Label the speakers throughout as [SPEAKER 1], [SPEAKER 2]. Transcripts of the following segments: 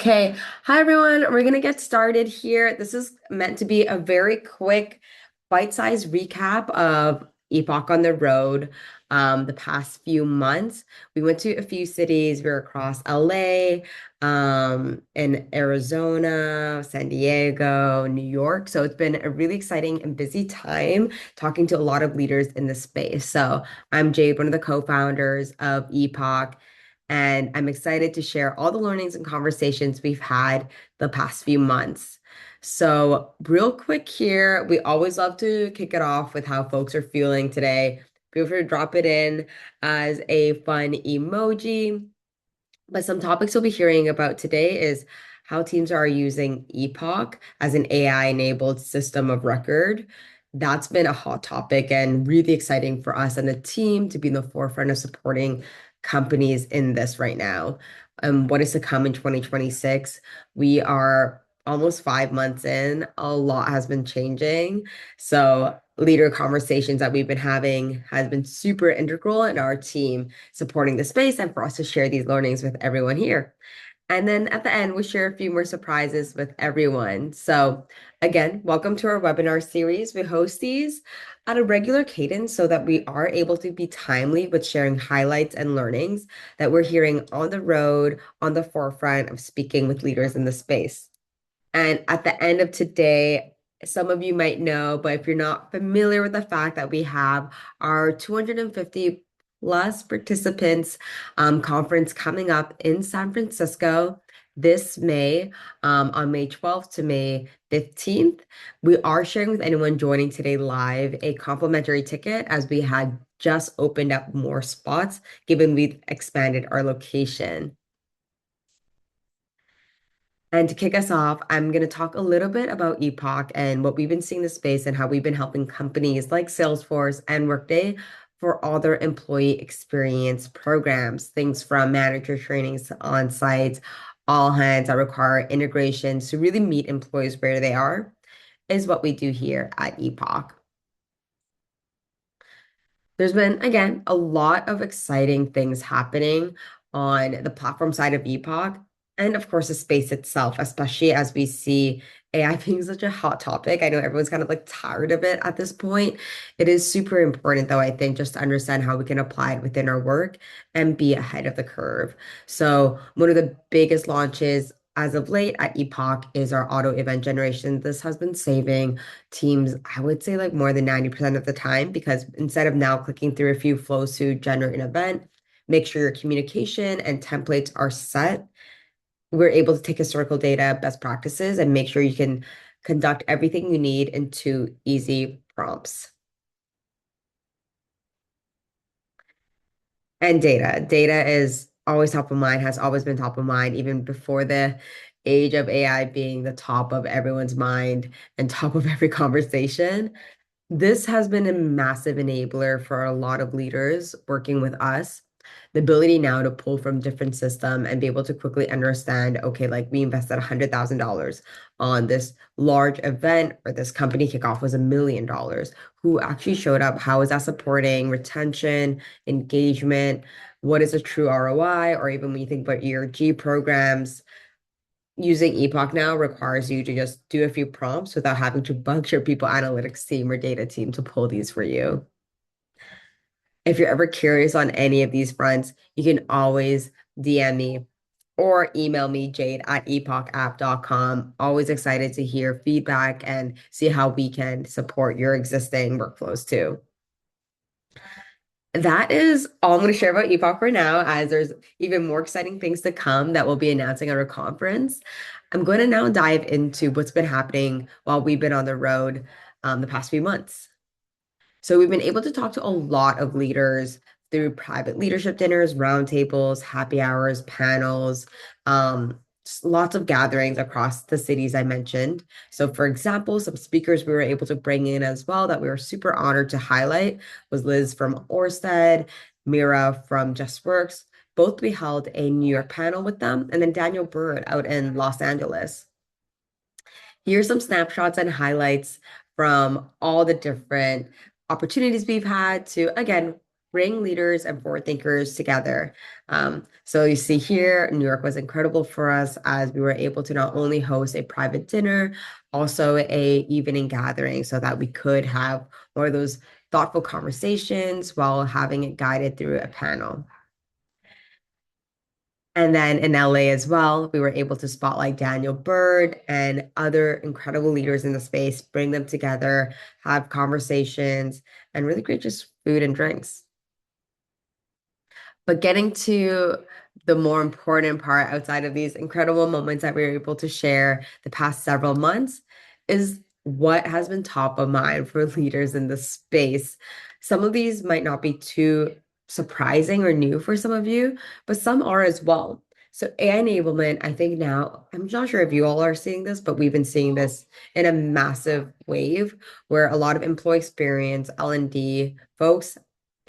[SPEAKER 1] Okay, hi everyone. We're gonna get started here. This is meant to be a very quick, bite-sized recap of Epoch on the Road the past few months. We went to a few cities. We were across LA, in Arizona, San Diego, New York. So it's been a really exciting and busy time talking to a lot of leaders in the space. So I'm Jade, one of the co-founders of Epoch. And I'm excited to share all the learnings and conversations we've had the past few months. So, real quick here, we always love to kick it off with how folks are feeling today. Feel free to drop it in as a fun emoji. But some topics we'll be hearing about today is how teams are using Epoch as an AI-enabled system of record. That's been a hot topic and really exciting for us and the team to be in the forefront of supporting companies in this right now. What is to come in 2026? We are almost 5 months in. A lot has been changing. So leader conversations that we've been having has been super integral in our team supporting the space and for us to share these learnings with everyone here. And then at the end, we share a few more surprises with everyone. So, again, welcome to our webinar series. We host these at a regular cadence so that we are able to be timely with sharing highlights and learnings that we're hearing on the road, on the forefront of speaking with leaders in the space. And at the end of today, some of you might know, but if you're not familiar with the fact that we have our 250 plus participants conference coming up in San Francisco this May, on May 12th to May 15th. We are sharing with anyone joining today live a complimentary ticket as we had just opened up more spots, given we've expanded our location. And to kick us off, I'm going to talk a little bit about Epoch and what we've been seeing in the space and how we've been helping companies like Salesforce and Workday for all their employee experience programs, things from manager trainings to on-sites, all hands that require integrations to really meet employees where they are, is what we do here at Epoch. There's been, again, a lot of exciting things happening on the platform side of Epoch, and of course, the space itself, especially as we see AI being such a hot topic. I know everyone's kind of like tired of it at this point. It is super important, though, I think, just to understand how we can apply it within our work and be ahead of the curve. So, one of the biggest launches as of late at Epoch is our auto event generation. This has been saving teams, I would say like more than 90% of the time, because instead of now clicking through a few flows to generate an event, make sure your communication and templates are set. We're able to take historical data, best practices, and make sure you can conduct everything you need into easy prompts. And data. Data is always top of mind, has always been top of mind, even before the age of AI being the top of everyone's mind and top of every conversation. This has been a massive enabler for a lot of leaders working with us. The ability now to pull from different system and be able to quickly understand, okay, like we invested $100,000 on this large event or this company kickoff was $1 million. Who actually showed up? How is that supporting retention, engagement? What is a true ROI? Or even when you think about ERG programs, using Epoch now requires you to just do a few prompts without having to bug your people analytics team or data team to pull these for you. If you're ever curious on any of these fronts, you can always DM me or email me, jade@epochapp.com. Always excited to hear feedback and see how we can support your existing workflows too. That is all I'm going to share about Epoch for now, as there's even more exciting things to come that we'll be announcing at our conference. I'm going to now dive into what's been happening while we've been on the road the past few months. So we've been able to talk to a lot of leaders through private leadership dinners, roundtables, happy hours, panels, just lots of gatherings across the cities I mentioned. So for example, some speakers we were able to bring in as well that we were super honored to highlight was Liz from Orsted, Mira from JustWorks. Both we held a New York panel with them, and then Daniel Bird out in Los Angeles. Here's some snapshots and highlights from all the different opportunities we've had to, again, bring leaders and forward thinkers together. So you see here, New York was incredible for us as we were able to not only host a private dinner, also a evening gathering so that we could have more of those thoughtful conversations while having it guided through a panel. And then in LA as well, we were able to spotlight Daniel Bird and other incredible leaders in the space, bring them together, have conversations, and really great just food and drinks. But getting to the more important part outside of these incredible moments that we were able to share the past several months is what has been top of mind for leaders in the space. Some of these might not be too surprising or new for some of you, but some are as well. So AI enablement, I think now, I'm not sure if you all are seeing this, but we've been seeing this in a massive wave where a lot of employee experience, L&D folks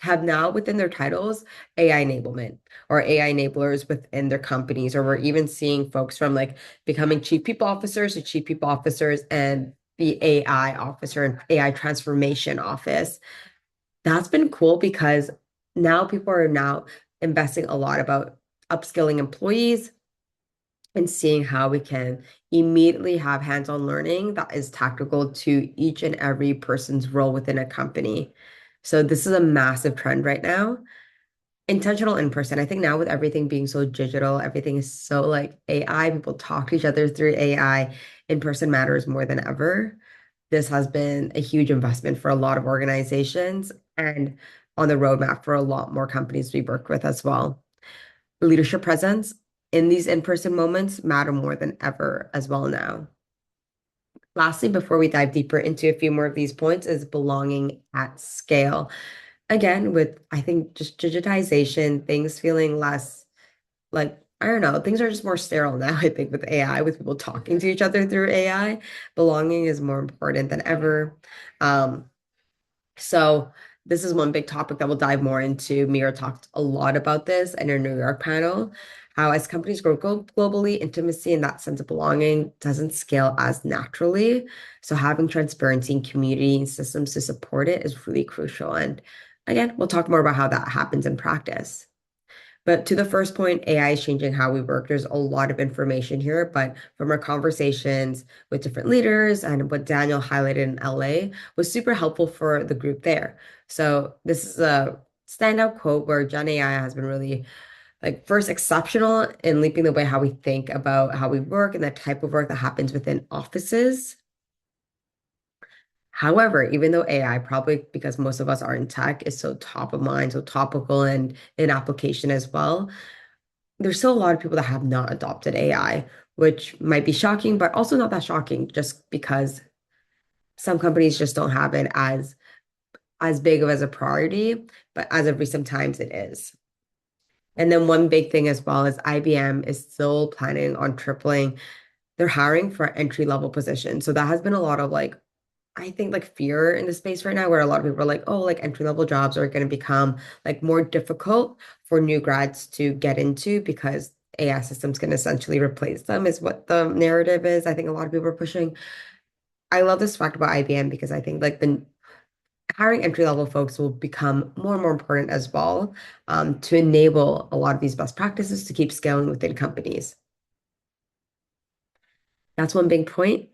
[SPEAKER 1] have now within their titles AI enablement or AI enablers within their companies, or we're even seeing folks from like becoming chief people officers to chief people officers and the AI officer and AI transformation office. That's been cool because now people are now investing a lot about upskilling employees and seeing how we can immediately have hands-on learning that is tactical to each and every person's role within a company. So this is a massive trend right now. Intentional in person. I think now with everything being so digital, everything is so like AI, people talk to each other through AI. In person matters more than ever. This has been a huge investment for a lot of organizations and on the roadmap for a lot more companies we work with as well. Leadership presence in these in-person moments matter more than ever as well now. Lastly, before we dive deeper into a few more of these points, is belonging at scale. Again, with I think just digitization, things feeling less like, I don't know, things are just more sterile now, I think, with AI, with people talking to each other through AI. Belonging is more important than ever. Um, so this is one big topic that we'll dive more into. Mira talked a lot about this in her New York panel, how as companies grow globally, intimacy and that sense of belonging doesn't scale as naturally. So having transparency and community and systems to support it is really crucial. And again, we'll talk more about how that happens in practice. But to the first point, AI is changing how we work. There's a lot of information here, but from our conversations with different leaders and what Daniel highlighted in LA was super helpful for the group there. So this is a standout quote where Gen AI has been really like first exceptional in leaping the way how we think about how we work and the type of work that happens within offices. However, even though AI, probably because most of us are in tech, is so top of mind, so topical and in application as well, there's still a lot of people that have not adopted AI, which might be shocking, but also not that shocking just because some companies just don't have it as big of as a priority, but as of recent times it is. And then one big thing as well is IBM is still planning on tripling their hiring for entry level positions. So that has been a lot of like I think like fear in the space right now where a lot of people are like, oh, like entry level jobs are going to become like more difficult for new grads to get into because AI systems can essentially replace them is what the narrative is. I think a lot of people are pushing. I love this fact about IBM because I think like the hiring entry level folks will become more and more important as well to enable a lot of these best practices to keep scaling within companies. That's one big point.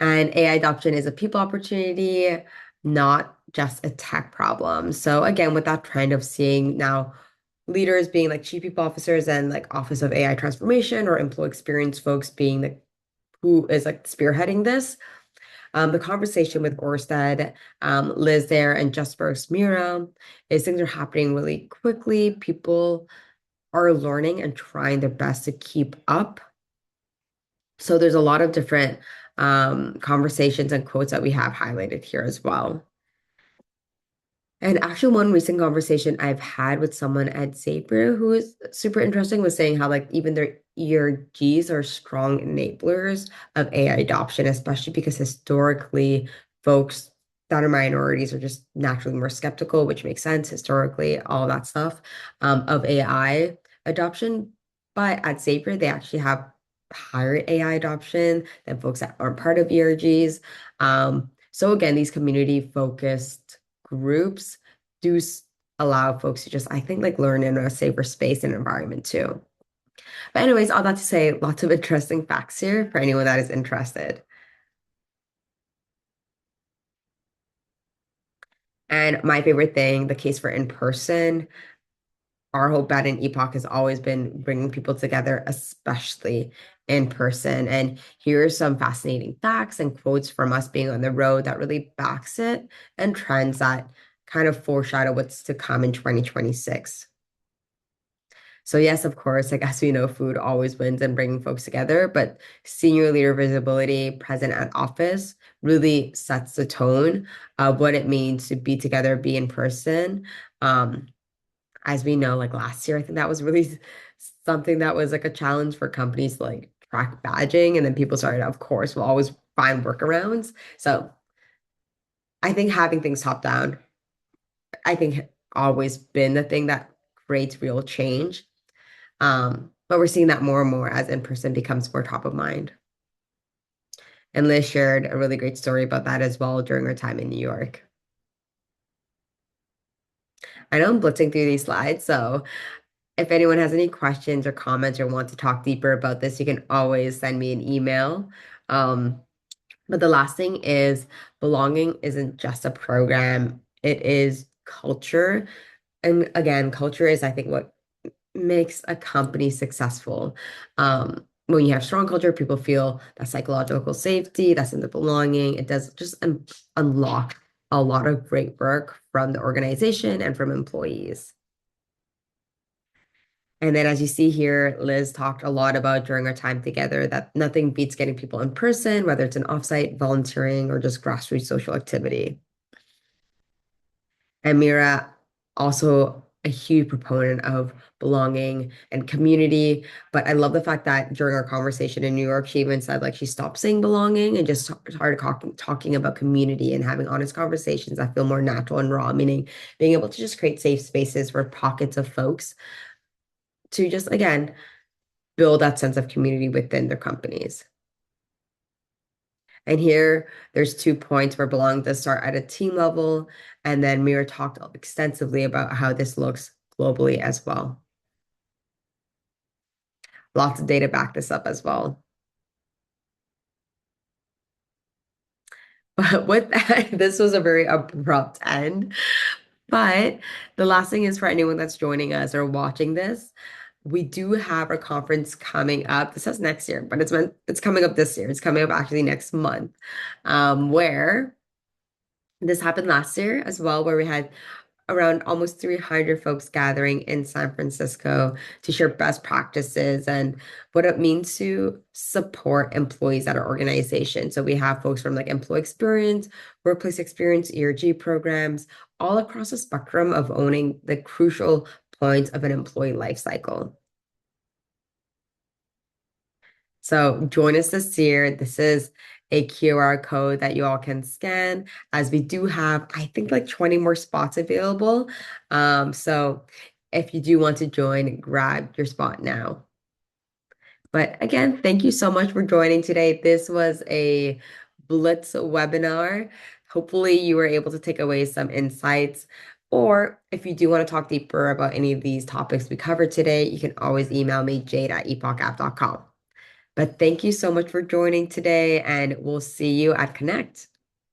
[SPEAKER 1] And AI adoption is a people opportunity, not just a tech problem. So again, with that trend of seeing now leaders being like chief people officers and like Office of AI transformation or employee experience folks being the who is like spearheading this. The conversation with Orsted, Liz there, and Jesper Mira is things are happening really quickly. People are learning and trying their best to keep up. So there's a lot of different conversations and quotes that we have highlighted here as well. And actually, one recent conversation I've had with someone at Zapier who is super interesting was saying how like even their ERGs are strong enablers of AI adoption, especially because historically folks that are minorities are just naturally more skeptical, which makes sense historically, all that stuff of AI adoption. But at Zapier, they actually have higher AI adoption than folks that aren't part of ERGs. So again, these community focused groups do allow folks to just, I think, like learn in a safer space and environment too. But anyways, all that to say, lots of interesting facts here for anyone that is interested. And my favorite thing, the case for in person, our hope at an Epoch has always been bringing people together, especially in person. And here are some fascinating facts and quotes from us being on the road that really backs it and trends that kind of foreshadow what's to come in 2026. So yes, of course, like as we know, food always wins in bringing folks together, but senior leader visibility present at office really sets the tone of what it means to be together, be in person. Um, as we know, like last year, I think that was really something that was like a challenge for companies to like track badging, and then people started, of course, will always find workarounds. So I think having things top down, I think always been the thing that creates real change. But we're seeing that more and more as in-person becomes more top of mind. And Liz shared a really great story about that as well during her time in New York. I know I'm blitzing through these slides, so if anyone has any questions or comments or want to talk deeper about this, you can always send me an email. Um, but the last thing is belonging isn't just a program, it is culture. And again, culture is, I think, what makes a company successful. When you have strong culture, people feel that psychological safety, that sense of belonging. It does just unlock a lot of great work from the organization and from employees. And then, as you see here, Liz talked a lot about during our time together that nothing beats getting people in person, whether it's an offsite, volunteering, or just grassroots social activity. And Mira, also a huge proponent of belonging and community. But I love the fact that during our conversation in New York, she even said like she stopped saying belonging and just started talking about community and having honest conversations that feel more natural and raw, meaning being able to just create safe spaces for pockets of folks to just, again, build that sense of community within their companies. And here, there's 2 points where belonging does start at a team level, and then Mira talked extensively about how this looks globally as well. Lots of data back this up as well. But with that, this was a very abrupt end. But the last thing is for anyone that's joining us or watching this, we do have a conference coming up. This says next year, but it's coming up this year. It's coming up actually next month, where this happened last year as well, where we had around almost 300 folks gathering in San Francisco to share best practices and what it means to support employees at our organization. So we have folks from like employee experience, workplace experience, ERG programs, all across the spectrum of owning the crucial points of an employee life cycle. So join us this year. This is a QR code that you all can scan as we do have, I think, like 20 more spots available. So if you do want to join, grab your spot now. But again, thank you so much for joining today. This was a Blitz webinar. Hopefully you were able to take away some insights. Or if you do want to talk deeper about any of these topics we covered today, you can always email me, jade@epochapp.com. But thank you so much for joining today, and we'll see you at Connect.